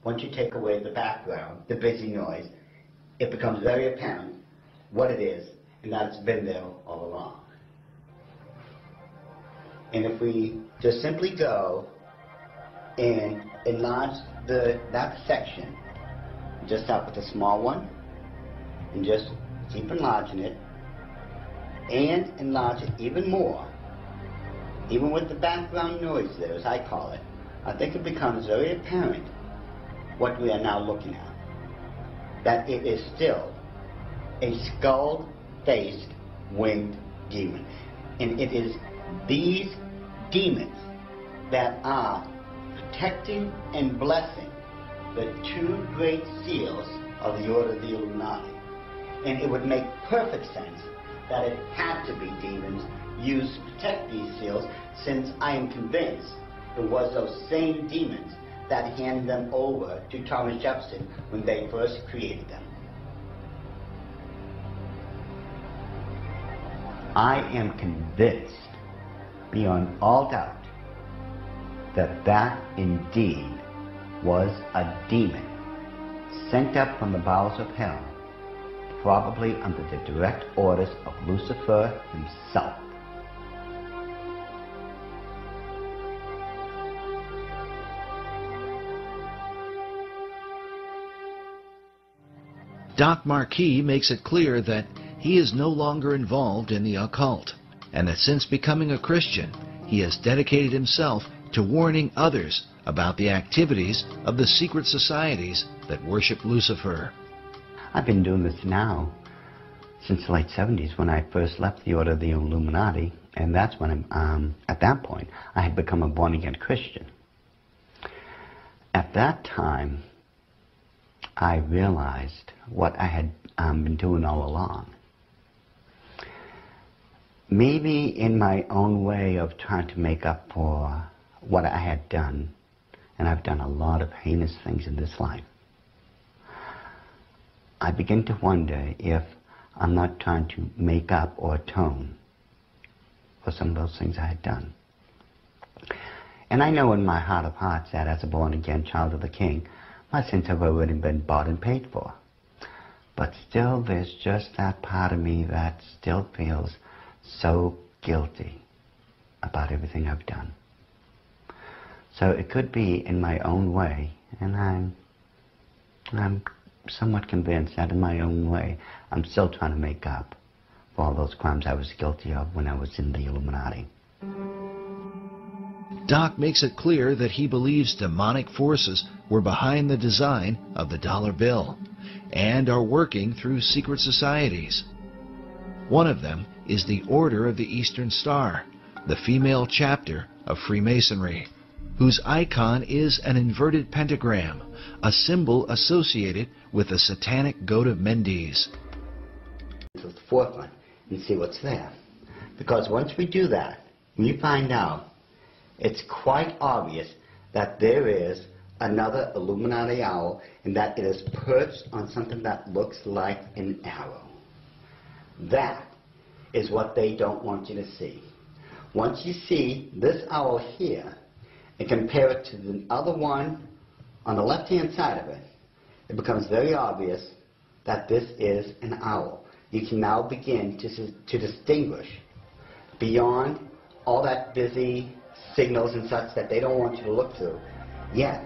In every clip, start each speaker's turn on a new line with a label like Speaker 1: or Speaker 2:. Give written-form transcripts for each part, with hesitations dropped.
Speaker 1: once you take away the background, the busy noise, it becomes very apparent what it is, and that it's been there all along. And if we just simply go and enlarge that section, just start with a small one, and just keep enlarging it, and enlarge it even more, even with the background noise there, as I call it, I think it becomes very apparent what we are now looking at. That it is still a skull-faced winged demon. And it is these demons that are protecting and blessing the two great seals of the Order of the Illuminati. And it would make perfect sense that it had to be demons used to protect these seals, since I am convinced it was those same demons that handed them over to Thomas Jefferson when they first created them. I am convinced, beyond all doubt, that that indeed was a demon sent up from the bowels of hell, probably under the direct orders of Lucifer himself.
Speaker 2: Doc Marquis makes it clear that he is no longer involved in the occult, and that since becoming a Christian, he has dedicated himself to warning others about the activities of the secret societies that worship Lucifer.
Speaker 1: I've been doing this now since the late 70s, when I first left the Order of the Illuminati, and that's when at that point I had become a born-again Christian. At that time, I realized what I had been doing all along. Maybe in my own way of trying to make up for what I had done, and I've done a lot of heinous things in this life, I begin to wonder if I'm not trying to make up or atone for some of those things I had done. And I know in my heart of hearts that as a born-again child of the King, my sins have already been bought and paid for. But still, there's just that part of me that still feels so guilty about everything I've done. So it could be in my own way, and I'm somewhat convinced that in my own way, I'm still trying to make up for all those crimes I was guilty of when I was in the Illuminati.
Speaker 2: Doc makes it clear that he believes demonic forces were behind the design of the dollar bill and are working through secret societies. One of them is the Order of the Eastern Star, the female chapter of Freemasonry, whose icon is an inverted pentagram, a symbol associated with the satanic goat of Mendes.
Speaker 1: To the forefront and see what's there. Because once we do that, we find out it's quite obvious that there is another Illuminati owl, and that it is perched on something that looks like an arrow. That is what they don't want you to see. Once you see this owl here and compare it to the other one on the left-hand side of it, it becomes very obvious that this is an owl. You can now begin to distinguish beyond all that busy signals and such that they don't want you to look through. Yet,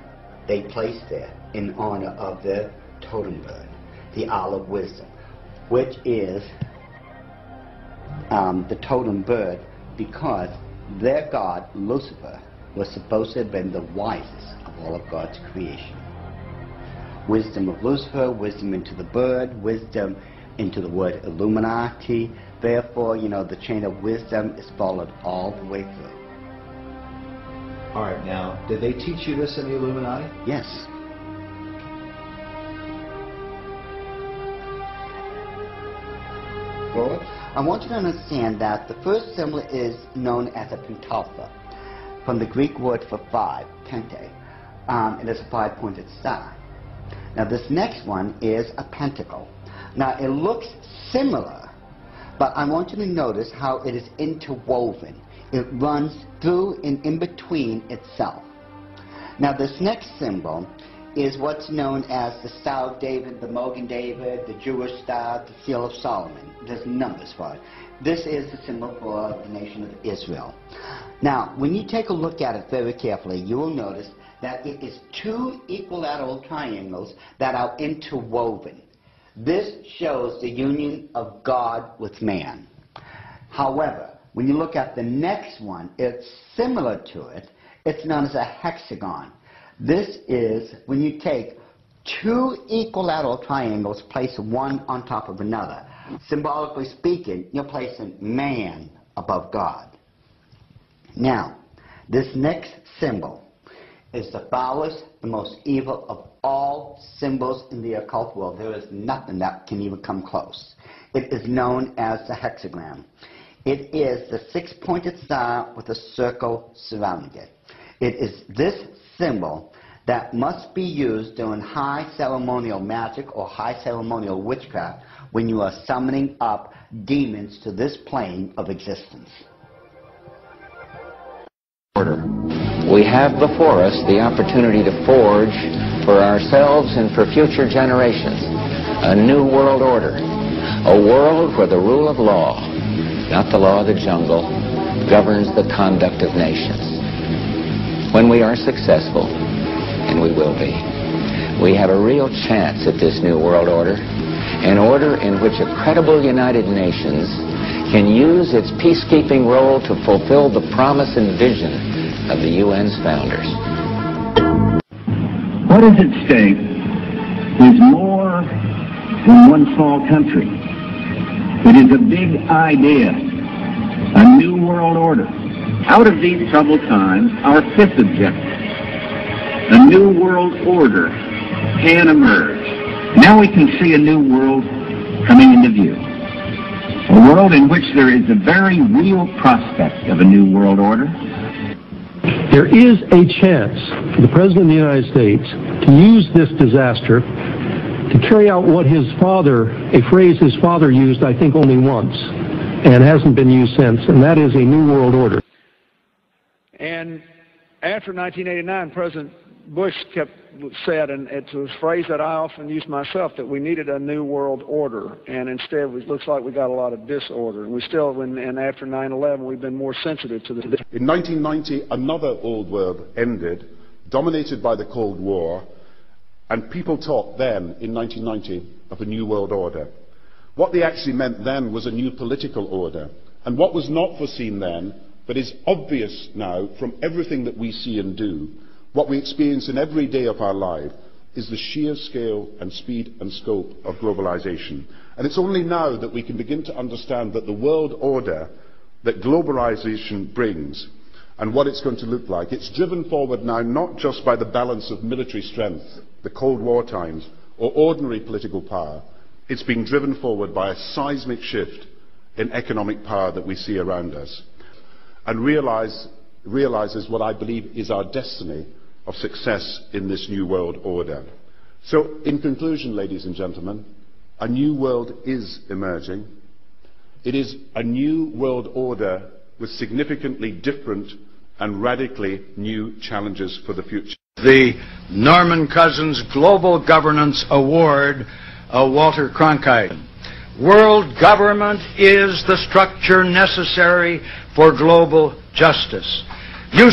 Speaker 1: they place there in honor of their totem bird, the Owl of Wisdom, which is the totem bird because their god, Lucifer, was supposed to have been the wisest of all of God's creation. Wisdom of Lucifer, wisdom into the bird, wisdom into the word Illuminati. Therefore, the chain of wisdom is followed all the way through.
Speaker 3: All right, now, did they teach you this in the Illuminati?
Speaker 1: Yes. Well, I want you to understand that the first symbol is known as a pentalpha, from the Greek word for five, pente. It is a five-pointed star. Now, this next one is a pentacle. Now, it looks similar, but I want you to notice how it is interwoven. It runs through and in between itself. Now, this next symbol is what's known as the Star of David, the Mogan David, the Jewish Star, the Seal of Solomon. There's numbers for it. This is the symbol for the nation of Israel. Now, when you take a look at it very carefully, you will notice that it is two equilateral triangles that are interwoven. This shows the union of God with man. However, when you look at the next one, it's similar to it. It's known as a hexagon. This is when you take two equilateral triangles, place one on top of another. Symbolically speaking, you're placing man above God. Now, this next symbol is the foulest, the most evil of all symbols in the occult world. There is nothing that can even come close. It is known as the hexagram. It is the six-pointed star with a circle surrounding it. It is this symbol that must be used during high ceremonial magic or high ceremonial witchcraft when you are summoning up demons to this plane of existence.
Speaker 4: We have before us the opportunity to forge for ourselves and for future generations a new world order, a world where the rule of law, not the law of the jungle, governs the conduct of nations. When we are successful, and we will be, we have a real chance at this new world order, an order in which a credible United Nations can use its peacekeeping role to fulfill the promise and vision of the UN's founders.
Speaker 5: What is at stake is more than one small country. It is a big idea, a new world order. Out of these troubled times, our fifth objective, a new world order, can emerge. Now we can see a new world coming into view. A world in which there is a very real prospect of a new world order.
Speaker 6: There is a chance for the President of the United States to use this disaster to carry out what his father, a phrase his father used, I think, only once, and hasn't been used since, and that is a new world order.
Speaker 7: And after 1989, President Bush said, and it's a phrase that I often use myself, that we needed a new world order, and instead it looks like we got a lot of disorder. And we still, and after 9/11, we've been more sensitive to the.
Speaker 8: In 1990, another old world ended, dominated by the Cold War, and people talked then, in 1990, of a new world order. What they actually meant then was a new political order, and what was not foreseen then, but is obvious now from everything that we see and do, what we experience in every day of our life, is the sheer scale and speed and scope of globalization. And it's only now that we can begin to understand that the world order that globalization brings and what it's going to look like, it's driven forward now not just by the balance of military strength, the Cold War times, or ordinary political power. It's being driven forward by a seismic shift in economic power that we see around us, and realizes what I believe is our destiny of success in this new world order. So, in conclusion, ladies and gentlemen, a new world is emerging. It is a new world order with significantly different and radically new challenges for the future.
Speaker 9: The Norman Cousins Global Governance Award, Walter Cronkite. World government is the structure necessary for global justice. You,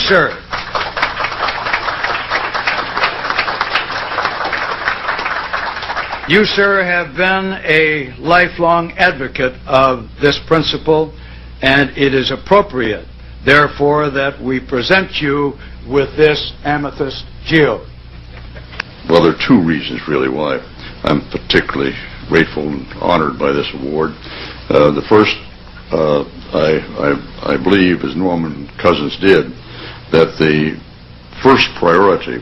Speaker 9: sir, have been a lifelong advocate of this principle, and it is appropriate, therefore, that we present you with this amethyst shield.
Speaker 10: Well, there are two reasons, really, why I'm particularly grateful and honored by this award. The first, I believe, as Norman Cousins did, that the first priority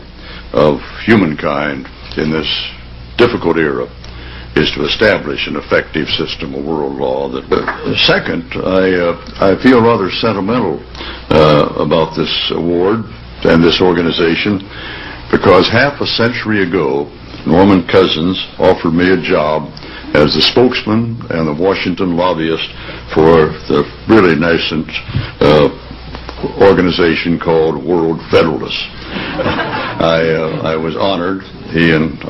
Speaker 10: of humankind in this difficult era is to establish an effective system of world law. Second, I feel rather sentimental about this award and this organization, because half a century ago, Norman Cousins offered me a job as the spokesman and the Washington lobbyist for the really nascent organization called World Federalists. I was honored, he and